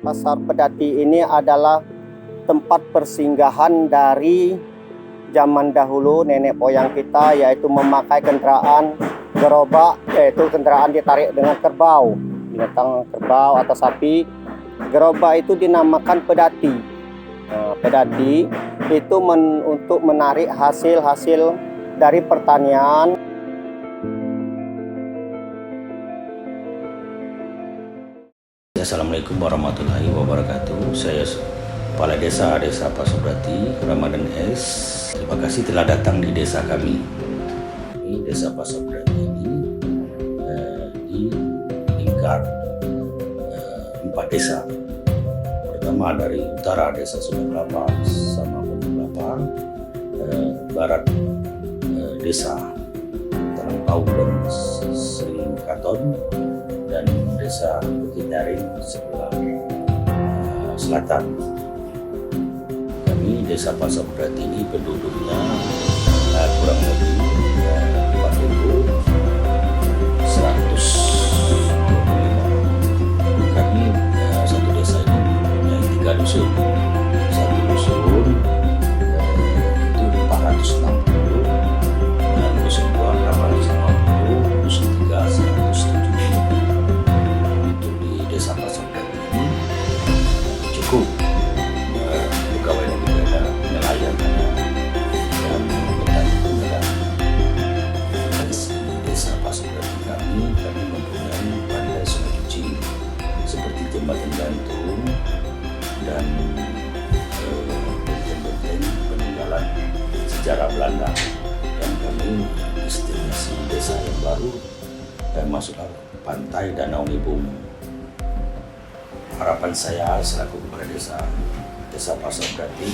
Pasar Pedati ini adalah tempat persinggahan dari zaman dahulu nenek moyang kita, yaitu memakai kendaraan gerobak, yaitu kendaraan ditarik dengan kerbau, binatang kerbau atau sapi. Gerobak itu dinamakan pedati. Pedati itu untuk menarik hasil-hasil dari pertanian. Assalamualaikum warahmatullahi wabarakatuh. Saya Kepala Desa Pasar Pedati, Ramadan S. Terima kasih telah datang di desa kami. Ini Desa Pasar Pedati ini di lingkar 4 desa. Pertama dari utara Desa Sumberlapa sama Sumberlapa, barat Desa Tarangpau dan Sringkaton, dan Desa Bukit Daring sebelah selatan. Kami Desa Pasar Pedati ini penduduknya kurang lebih 4.125. Kami satu desa ini mempunyai 3 dusun. Satu dusun itu 460, dan dusun 2 850, dusun 3 170. Untuk di Desa Pasar Pedati ini cukup pegawai negara, nelayan dan petani penggerak. Di Desa Pasar Pedati kami mempunyai pantai sungai cuci seperti jembatan gantung dan benteng-benteng peninggalan sejarah Belanda. Dan kami destinasi desa yang baru dan masuk ke pantai Danau Nibung. Harapan saya selaku kepala Desa Pasar Pedati,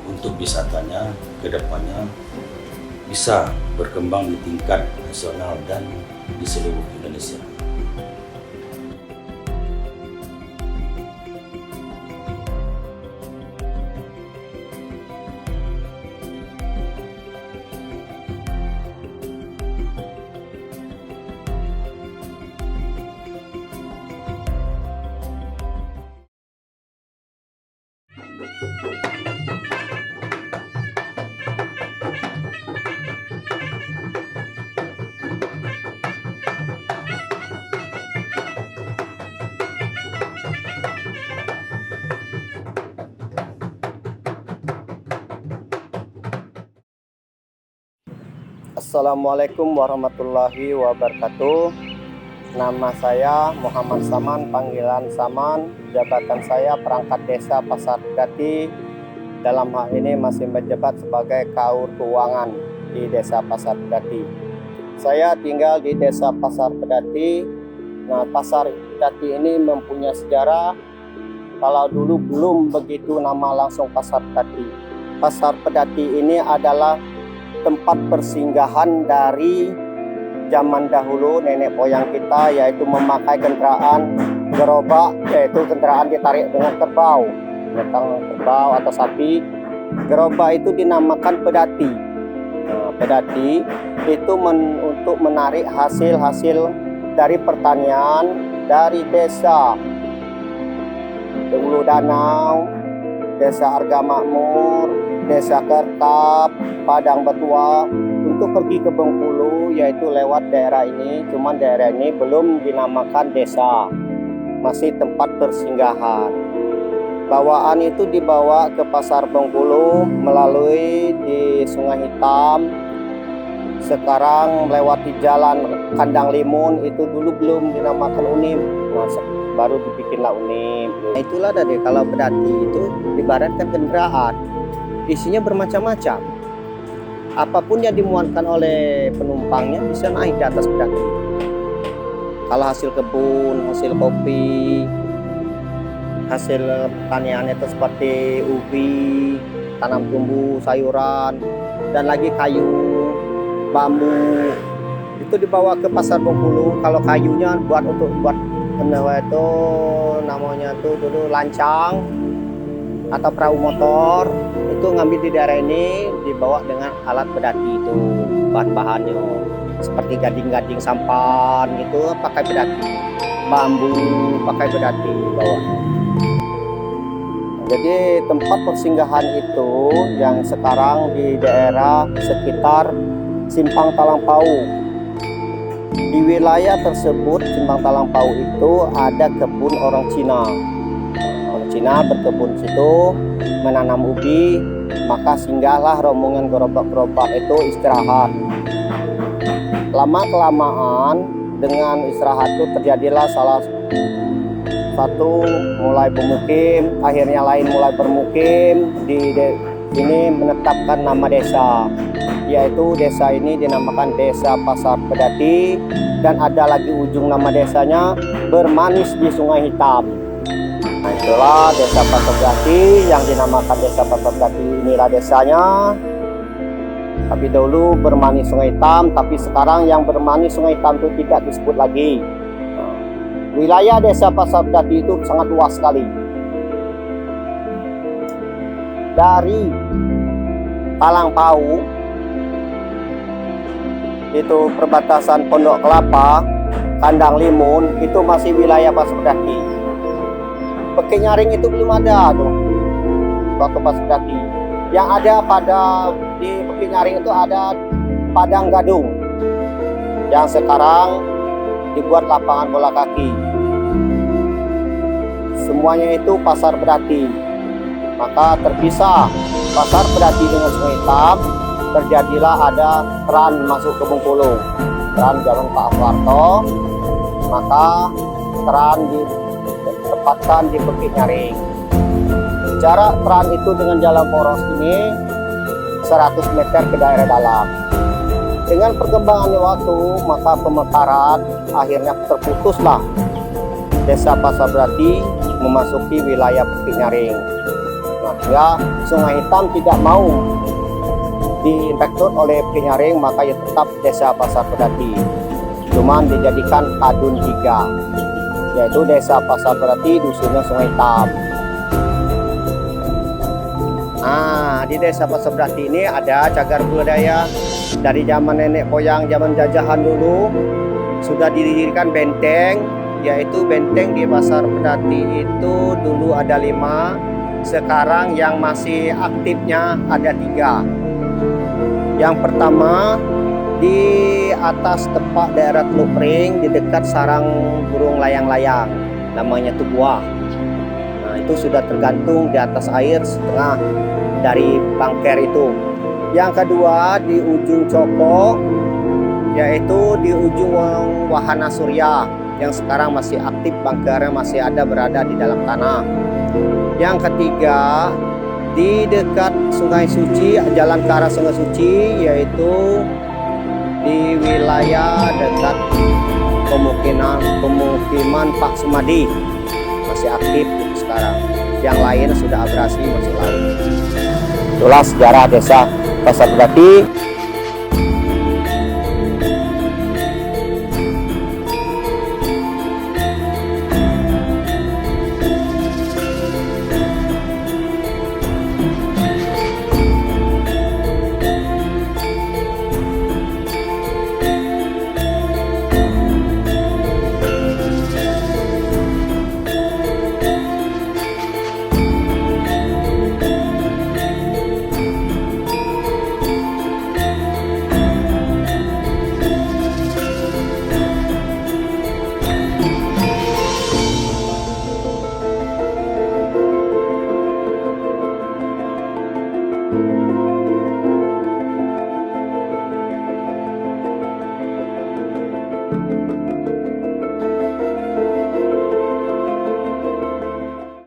untuk wisatanya ke depannya bisa berkembang di tingkat nasional dan di seluruh Indonesia. Assalamualaikum warahmatullahi wabarakatuh. Nama saya Muhammad Saman, panggilan Saman. Jabatan saya perangkat Desa Pasar Pedati. Dalam hal ini masih menjabat sebagai Kaur Keuangan di Desa Pasar Pedati. Saya tinggal di Desa Pasar Pedati. Nah, Pasar Pedati ini mempunyai sejarah. Kalau dulu belum begitu nama langsung Pasar Pedati. Pasar Pedati ini adalah tempat persinggahan dari zaman dahulu nenek moyang kita, yaitu memakai kendaraan gerobak, yaitu kendaraan ditarik dengan kerbau, binatang kerbau atau sapi. Gerobak itu dinamakan pedati. Pedati itu untuk menarik hasil-hasil dari pertanian dari desa Hulu Danau, Desa Arga Makmur, Desa Kertap, Padang Betua, untuk pergi ke Bengkulu, yaitu lewat daerah ini. Cuman daerah ini belum dinamakan desa, masih tempat persinggahan. Bawaan itu dibawa ke Pasar Bengkulu melalui di Sungai Hitam. Sekarang melewati jalan Kandang Limun, itu dulu belum dinamakan Unim. Nah, baru dibikinlah Unim. Nah, itulah dari kalau pedati itu ibaratkan kendaraan. Isinya bermacam-macam. Apapun yang dimuatkan oleh penumpangnya bisa naik di atas pedati. Kalau hasil kebun, hasil kopi, hasil pertanian itu seperti ubi, tanam tumbuh, sayuran, dan lagi kayu, bambu, itu dibawa ke Pasar Bengkulu. Kalau kayunya buat itu namanya tuh dulu lancang. atau perahu motor itu ngambil di daerah ini, dibawa dengan alat pedati itu bahan-bahannya seperti gading-gading sampan gitu pakai pedati, bambu pakai pedati bawa. Jadi tempat persinggahan itu yang sekarang di daerah sekitar Simpang Talangpau. Di wilayah tersebut Simpang Talangpau itu ada kebun orang Cina. Orang Cina berkebun situ menanam ubi, maka singgahlah rombongan gerobak-gerobak itu istirahat. Lama-kelamaan dengan istirahat itu terjadilah salah satu mulai pemukim, akhirnya lain mulai bermukim di sini menetapkan nama desa, yaitu desa ini dinamakan Desa Pasar Pedati, dan ada lagi ujung nama desanya Bermanis di Sungai Hitam. Nah, itulah Desa Pasar Pedati yang dinamakan Desa Pasar Pedati, inilah desanya. Tapi dulu Bermanis Sungai Hitam, tapi sekarang yang Bermanis Sungai Hitam itu tidak disebut lagi. Nah, wilayah Desa Pasar Pedati itu sangat luas sekali. Dari Talangpau itu perbatasan Pondok Kelapa, Kandang Limun itu masih wilayah Pasar Pedati. Pekinyaring itu belum ada tuh waktu Pasar Pedati. Yang ada di Pekinyaring itu ada Padang Gadung yang sekarang dibuat lapangan bola kaki. Semuanya itu Pasar Pedati. Maka terpisah Pasar Pedati dengan Sungai Hitam, terjadilah ada tran masuk ke Bengkulu, tran zaman Pak Soeharto, maka tran ditempatkan di Pekinyaring. Jarak tran itu dengan jalan poros ini 100 meter ke daerah dalam. Dengan perkembangannya waktu, maka pemekaran akhirnya terputuslah Desa Pasar Pedati memasuki wilayah Pekinyaring. Nah, ya Sungai Hitam tidak mau direkrut oleh Pekinyaring, maka ya tetap Desa Pasar Pedati. Cuman dijadikan Kadun 3, yaitu Desa Pasar Pedati, dusunnya Sungai Hitam. Nah, di Desa Pasar Pedati ini ada cagar budaya dari zaman nenek moyang, zaman jajahan dulu sudah didirikan benteng, yaitu benteng di Pasar Pedati itu dulu ada 5, sekarang yang masih aktifnya ada 3. Yang pertama di atas tepak daerah Teluk Pring di dekat sarang burung layang-layang, namanya Tubuah. Nah, itu sudah tergantung di atas air setengah dari bangker itu. Yang kedua di ujung Coko, yaitu di ujung Wahana Surya, yang sekarang masih aktif, bangkernya masih ada berada di dalam tanah. Yang ketiga di dekat Sungai Suci, jalan ke arah Sungai Suci, yaitu di wilayah dekat pemukiman Pak Sumadi, masih aktif sekarang. Yang lain sudah abrasi, masih lain. Itulah sejarah Desa Pasar Pedati.